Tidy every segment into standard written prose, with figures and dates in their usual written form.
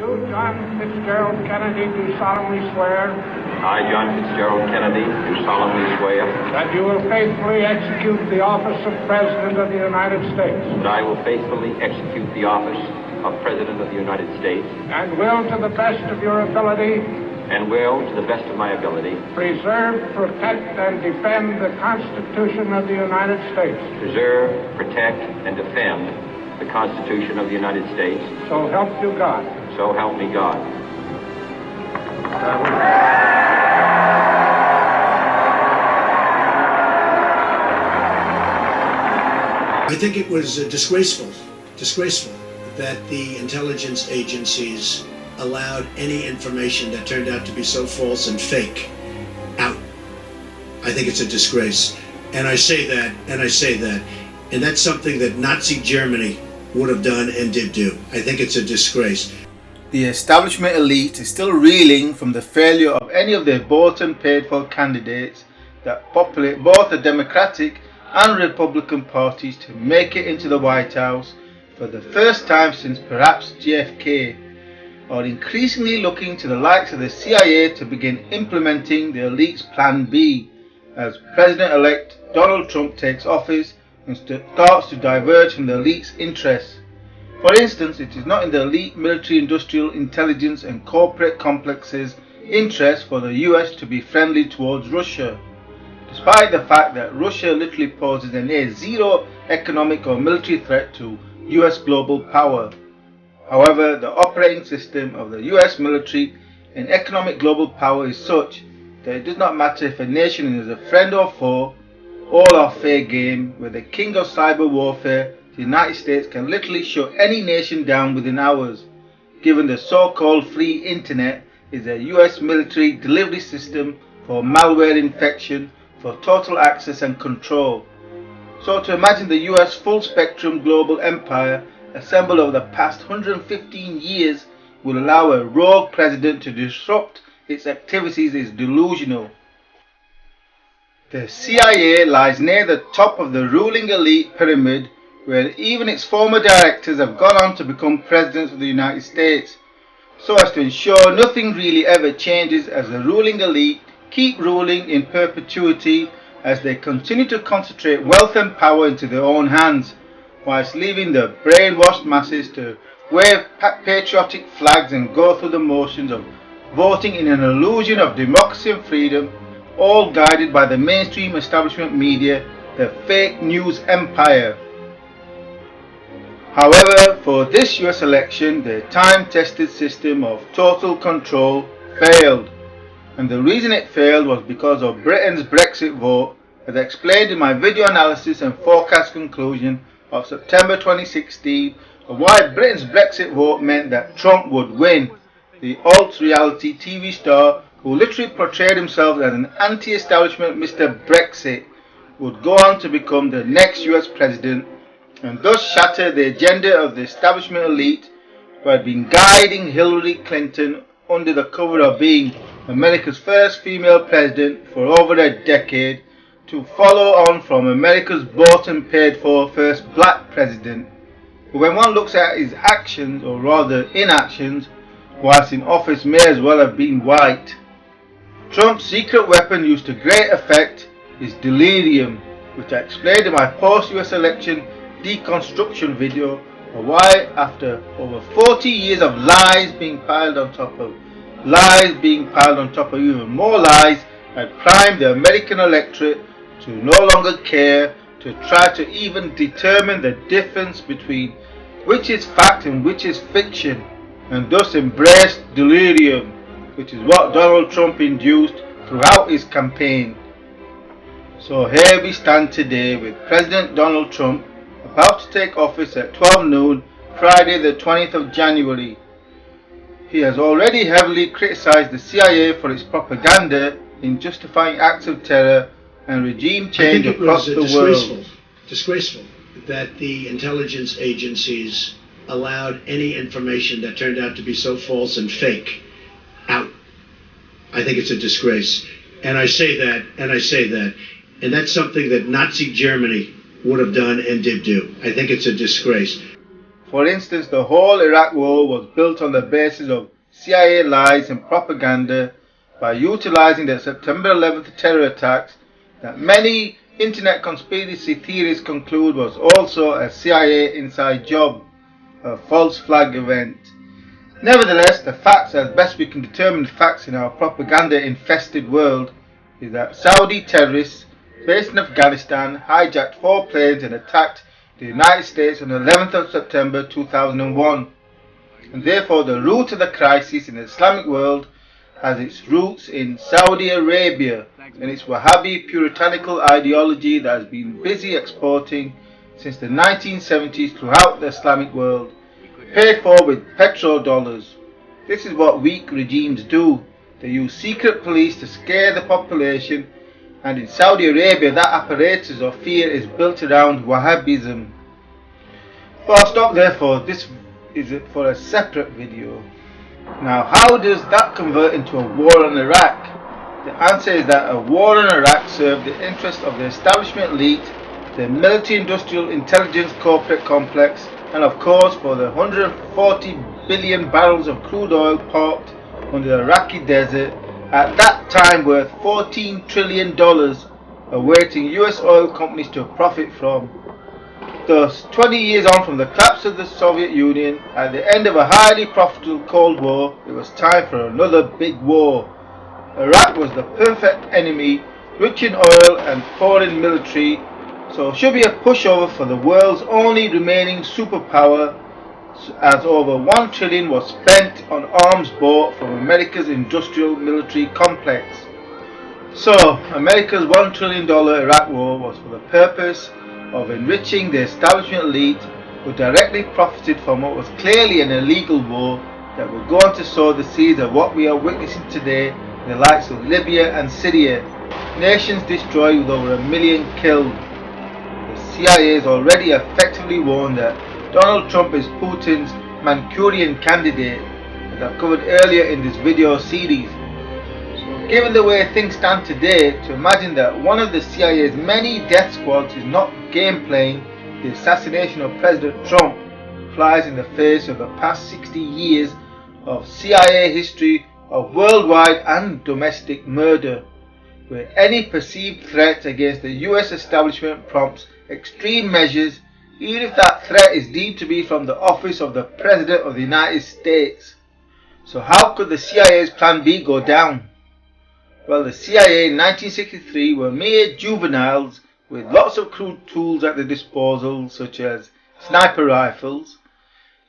You, John Fitzgerald Kennedy, do solemnly swear I, John Fitzgerald Kennedy, do solemnly swear that you will faithfully execute the office of President of the United States that I will faithfully execute the office of President of the United States and will, to the best of your ability, and will, to the best of my ability, preserve, protect, and defend the Constitution of the United States. preserve, protect, and defend the Constitution of the United States. So help you God. So help me God. I think it was disgraceful that the intelligence agencies allowed any information that turned out to be so false and fake out. I think it's a disgrace. And I say that, and that's something that Nazi Germany would have done and did do. I think it's a disgrace. The establishment elite is still reeling from the failure of any of their bought and paid for candidates that populate both the Democratic and Republican parties to make it into the White House for the first time since perhaps JFK, are increasingly looking to the likes of the CIA to begin implementing the elite's Plan B as President-elect Donald Trump takes office and starts to diverge from the elite's interests. For instance, it is not in the elite military, industrial, intelligence and corporate complexes' interest for the US to be friendly towards Russia, despite the fact that Russia literally poses a near zero economic or military threat to US global power. However, the operating system of the US military and economic global power is such that it does not matter if a nation is a friend or foe, all are fair game, where the king of cyber warfare, the United States, can literally shut any nation down within hours, given the so-called free internet is a US military delivery system for malware infection for total access and control. So to imagine the US full-spectrum global empire assembled over the past 115 years will allow a rogue president to disrupt its activities is delusional. The CIA lies near the top of the ruling elite pyramid, where even its former directors have gone on to become presidents of the United States, so as to ensure nothing really ever changes as the ruling elite keep ruling in perpetuity as they continue to concentrate wealth and power into their own hands, whilst leaving the brainwashed masses to wave patriotic flags and go through the motions of voting in an illusion of democracy and freedom, all guided by the mainstream establishment media, the fake news empire. However, for this US election, the time-tested system of total control failed. And the reason it failed was because of Britain's Brexit vote, as explained in my video analysis and forecast conclusion of September 2016 of why Britain's Brexit vote meant that Trump would win. The alt-reality TV star who literally portrayed himself as an anti-establishment Mr. Brexit would go on to become the next US president and thus shatter the agenda of the establishment elite who had been guiding Hillary Clinton under the cover of being America's first female president for over a decade to follow on from America's bought and paid for first black president, who when one looks at his actions, or rather inactions, whilst in office may as well have been white. Trump's secret weapon used to great effect is delirium, which I explained in my post-US election deconstruction video of why after over 40 years of lies being piled on top of even more lies, had primed the American electorate to no longer care to try to even determine the difference between which is fact and which is fiction, and thus embraced delirium, which is what Donald Trump induced throughout his campaign. So here we stand today with President Donald Trump about to take office at 12 noon, Friday the 20th of January. He has already heavily criticized the CIA for its propaganda in justifying acts of terror and regime change across the world. Disgraceful that the intelligence agencies allowed any information that turned out to be so false and fake out. I think it's a disgrace. And I say that, and that's something that Nazi Germany would have done and did do. I think it's a disgrace. For instance, the whole Iraq war was built on the basis of CIA lies and propaganda by utilizing the September 11th terror attacks that many internet conspiracy theorists conclude was also a CIA inside job, a false flag event. Nevertheless, the facts, as best we can determine facts in our propaganda-infested world, is that Saudi terrorists based in Afghanistan hijacked 4 planes and attacked the United States on the 11th of September 2001. And therefore the root of the crisis in the Islamic world has its roots in Saudi Arabia and its Wahhabi puritanical ideology that has been busy exporting since the 1970s throughout the Islamic world, paid for with petrodollars. This is what weak regimes do. They use secret police to scare the population, and in Saudi Arabia that apparatus of fear is built around Wahhabism. But I'll stop there, for this is for a separate video. Now, how does that convert into a war on Iraq? The answer is that a war on Iraq served the interest of the establishment elite, the military-industrial intelligence corporate complex, and of course for the 140 billion barrels of crude oil parked under the Iraqi desert, at that time worth $14 trillion, awaiting US oil companies to profit from. Thus, 20 years on from the collapse of the Soviet Union, at the end of a highly profitable Cold War, it was time for another big war. Iraq was the perfect enemy, rich in oil and poor in military, so should be a pushover for the world's only remaining superpower, as over $1 trillion was spent on arms bought from America's industrial military complex. So, America's $1 trillion Iraq war was for the purpose of enriching the establishment elite, who directly profited from what was clearly an illegal war that would go on to sow the seeds of what we are witnessing today in the likes of Libya and Syria, nations destroyed with over 1 million killed. The CIA has already effectively warned that Donald Trump is Putin's Manchurian candidate, as I've covered earlier in this video series. So given the way things stand today, to imagine that one of the CIA's many death squads is not game playing the assassination of President Trump flies in the face of the past 60 years of CIA history of worldwide and domestic murder, where any perceived threat against the US establishment prompts extreme measures, even if that threat is deemed to be from the office of the President of the United States. So how could the CIA's Plan B go down? Well, the CIA in 1963 were mere juveniles with lots of crude tools at their disposal, such as sniper rifles,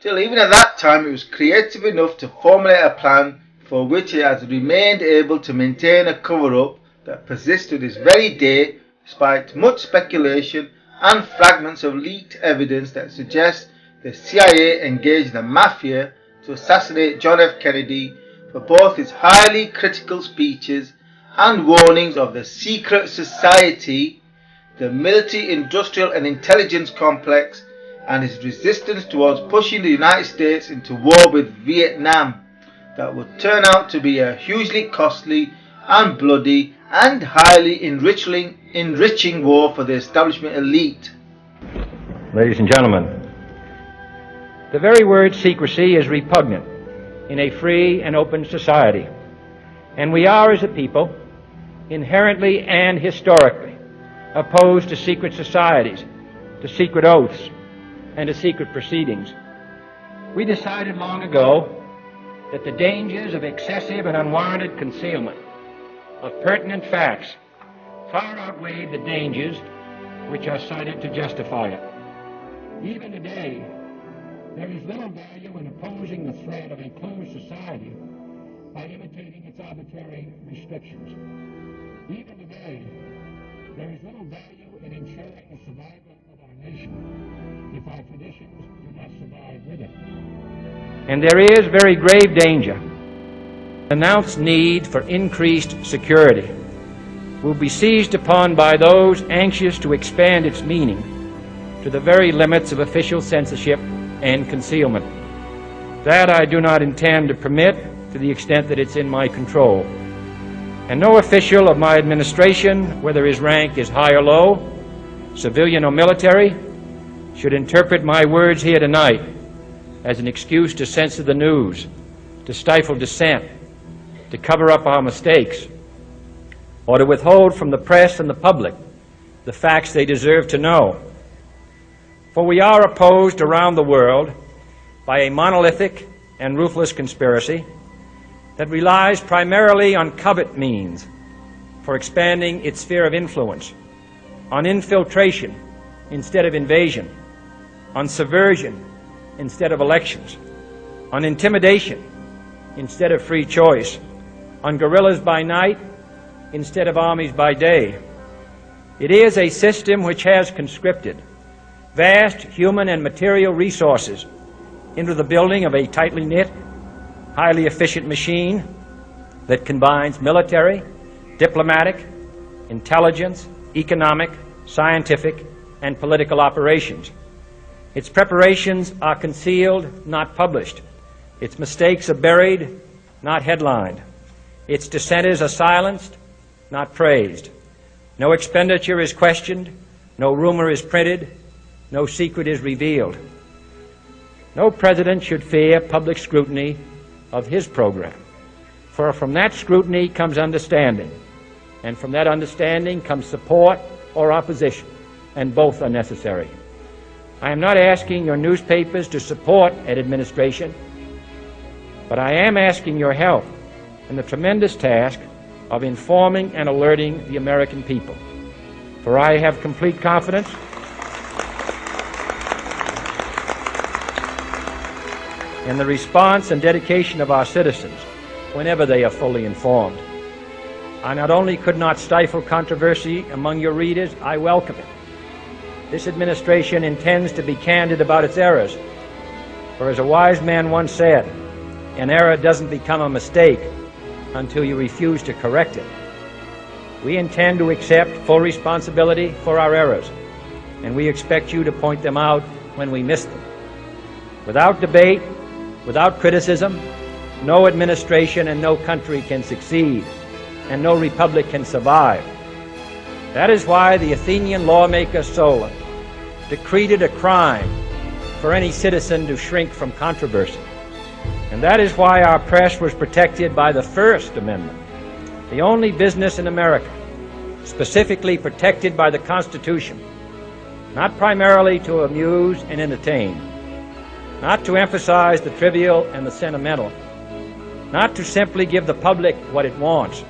till even at that time it was creative enough to formulate a plan for which it has remained able to maintain a cover-up that persists to this very day, despite much speculation and fragments of leaked evidence that suggests the CIA engaged the mafia to assassinate John F. Kennedy for both his highly critical speeches and warnings of the secret society, the military, industrial and intelligence complex, and his resistance towards pushing the United States into war with Vietnam that would turn out to be a hugely costly and bloody and highly enriching war for the establishment elite. Ladies and gentlemen, the very word secrecy is repugnant in a free and open society, and we are as a people inherently and historically opposed to secret societies, to secret oaths, and to secret proceedings. We decided long ago that the dangers of excessive and unwarranted concealment of pertinent facts far outweighed the dangers which are cited to justify it. Even today, there is little value in opposing the threat of a closed society by imitating its arbitrary restrictions. Even today, there is little value in ensuring the survival of our nation if our traditions do not survive with it. And there is very grave danger. Announced need for increased security will be seized upon by those anxious to expand its meaning to the very limits of official censorship and concealment. That I do not intend to permit to the extent that it's in my control. And no official of my administration, whether his rank is high or low, civilian or military, should interpret my words here tonight as an excuse to censor the news, to stifle dissent, to cover up our mistakes, or to withhold from the press and the public the facts they deserve to know. For we are opposed around the world by a monolithic and ruthless conspiracy that relies primarily on covert means for expanding its sphere of influence, on infiltration instead of invasion, on subversion instead of elections, on intimidation instead of free choice, on guerrillas by night instead of armies by day. It is a system which has conscripted vast human and material resources into the building of a tightly knit, highly efficient machine that combines military, diplomatic, intelligence, economic, scientific, and political operations. Its preparations are concealed, not published. Its mistakes are buried, not headlined. Its dissenters are silenced, not praised. No expenditure is questioned, no rumor is printed, no secret is revealed. No president should fear public scrutiny of his program, for from that scrutiny comes understanding, and from that understanding comes support or opposition, and both are necessary. I am not asking your newspapers to support an administration, but I am asking your help in the tremendous task of informing and alerting the American people. For I have complete confidence in the response and dedication of our citizens whenever they are fully informed. I not only could not stifle controversy among your readers, I welcome it. This administration intends to be candid about its errors. For as a wise man once said, an error doesn't become a mistake until you refuse to correct it. We intend to accept full responsibility for our errors, and we expect you to point them out when we miss them. Without debate, without criticism, no administration and no country can succeed, and no republic can survive. That is why the Athenian lawmaker Solon decreed it a crime for any citizen to shrink from controversy. And that is why our press was protected by the First Amendment, the only business in America specifically protected by the Constitution, not primarily to amuse and entertain, not to emphasize the trivial and the sentimental, not to simply give the public what it wants,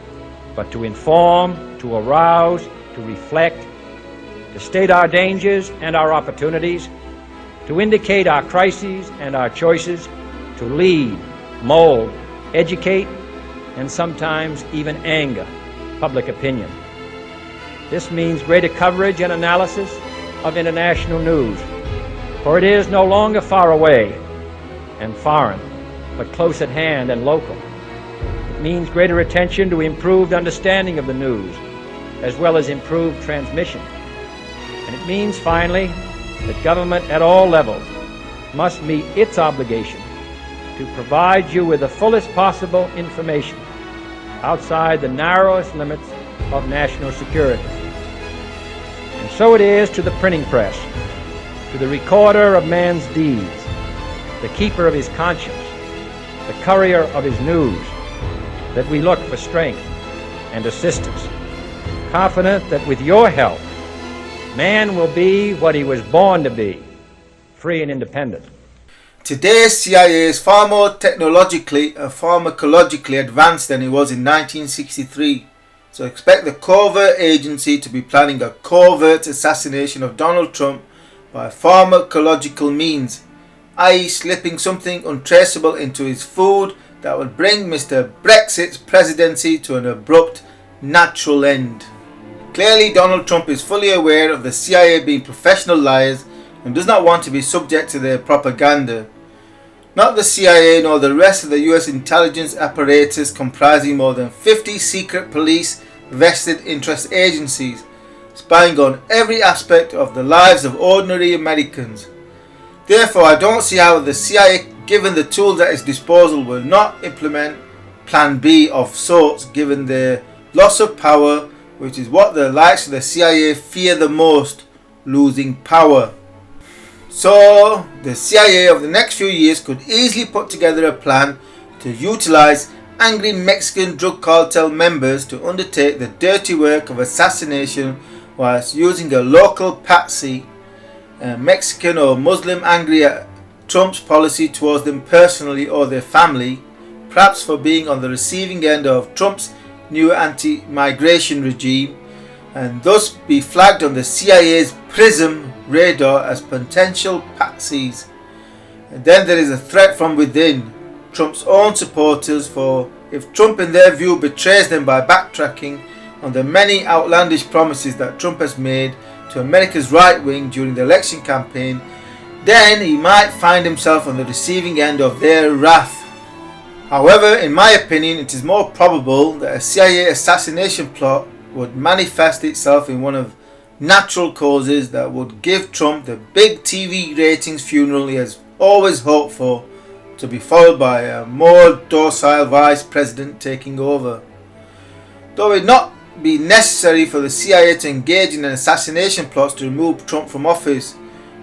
but to inform, to arouse, to reflect, to state our dangers and our opportunities, to indicate our crises and our choices, to lead, mold, educate, and sometimes even anger public opinion. This means greater coverage and analysis of international news, for it is no longer far away and foreign, but close at hand and local. It means greater attention to improved understanding of the news, as well as improved transmission. And it means, finally, that government at all levels must meet its obligation to provide you with the fullest possible information outside the narrowest limits of national security. And so it is to the printing press, to the recorder of man's deeds, the keeper of his conscience, the courier of his news, that we look for strength and assistance, confident that with your help, man will be what he was born to be, free and independent. Today's CIA is far more technologically and pharmacologically advanced than it was in 1963. So expect the covert agency to be planning a covert assassination of Donald Trump by pharmacological means, i.e. slipping something untraceable into his food that will bring Mr. Brexit's presidency to an abrupt, natural end. Clearly, Donald Trump is fully aware of the CIA being professional liars and does not want to be subject to their propaganda. Not the CIA nor the rest of the US intelligence apparatus comprising more than 50 secret police vested interest agencies, spying on every aspect of the lives of ordinary Americans. Therefore, I don't see how the CIA, given the tools at its disposal, will not implement Plan B of sorts, given their loss of power, which is what the likes of the CIA fear the most, losing power. So the CIA of the next few years could easily put together a plan to utilize angry Mexican drug cartel members to undertake the dirty work of assassination whilst using a local patsy, a Mexican or Muslim angry at Trump's policy towards them personally or their family, perhaps for being on the receiving end of Trump's new anti-migration regime, and thus be flagged on the CIA's PRISM radar as potential patsies. And then there is a threat from within, Trump's own supporters, for if Trump in their view betrays them by backtracking on the many outlandish promises that Trump has made to America's right wing during the election campaign, then he might find himself on the receiving end of their wrath. However, in my opinion, it is more probable that a CIA assassination plot would manifest itself in one of natural causes that would give Trump the big TV ratings funeral he has always hoped for, to be followed by a more docile vice president taking over. Though it would not be necessary for the CIA to engage in an assassination plot to remove Trump from office,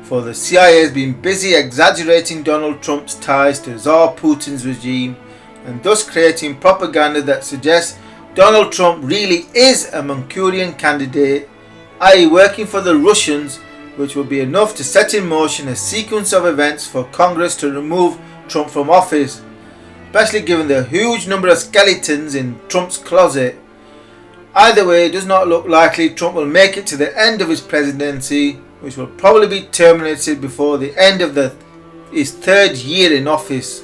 for the CIA has been busy exaggerating Donald Trump's ties to Tsar Putin's regime and thus creating propaganda that suggests Donald Trump really is a Manchurian candidate, i.e. working for the Russians, which will be enough to set in motion a sequence of events for Congress to remove Trump from office, especially given the huge number of skeletons in Trump's closet. Either way, it does not look likely Trump will make it to the end of his presidency, which will probably be terminated before the end of his third year in office.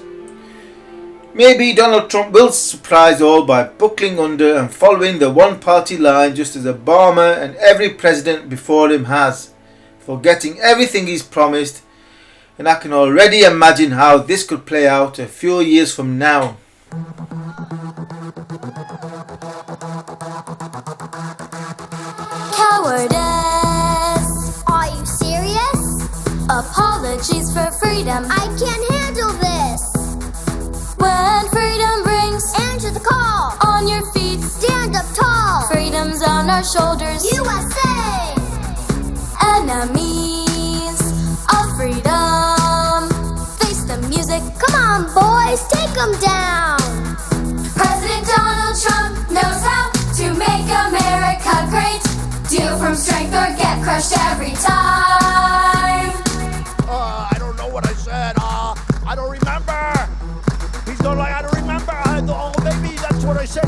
Maybe Donald Trump will surprise all by buckling under and following the one-party line, just as Obama and every president before him has, forgetting everything he's promised, and I can already imagine how this could play out a few years from now. Cowardice. Are you serious? Apologies for freedom. I can't handle this. When freedom rings, answer the call. On your feet, stand up tall. Freedom's on our shoulders. USA! Enemies of freedom. Face the music. Come on, boys, take them down. President Donald Trump knows how to make America great. Deal from strength or get crushed every time. I don't know what I said. I don't remember. He's going like, I don't remember. Oh, maybe that's what I said.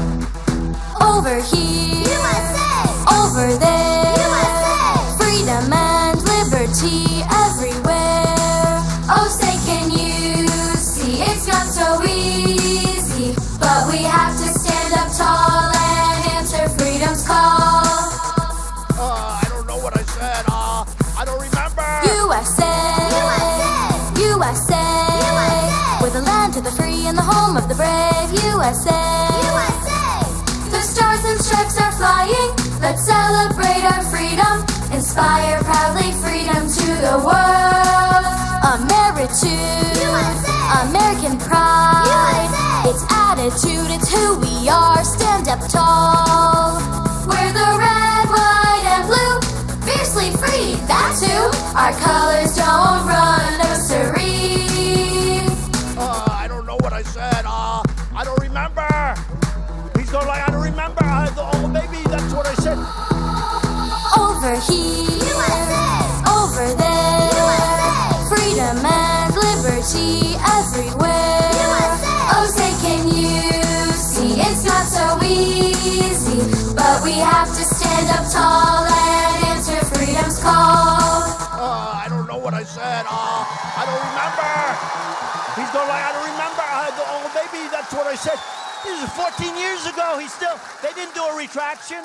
Over here, USA. Over there, USA. Freedom and liberty everywhere. Oh, say, can you see it's not so easy, but we have to stand up tall and answer freedom's call. I don't know what I said. I don't remember. USA, USA, USA, USA. We're the land to the free and the home of the brave. USA, USA. The stars and stripes are flying. Let's celebrate our freedom. Inspire proudly freedom to the world. Ameritude, USA. American pride, USA. It's attitude, it's who we are. Stand up tall. We're the red, white, and blue. Fiercely free, that's who. Our colors don't run, no siree. I don't know what I said. I don't remember. He's going like, I don't remember. Oh, maybe that's what I said. Over here, USA. Over there, USA. Freedom and liberty everywhere. USA. Oh, say, can you see it's not so easy, but we have to stand up tall and answer freedom's call. I don't know what I said. I don't remember. He's going like, I don't remember. Oh, maybe that's what I said. This is 14 years ago. They didn't do a retraction.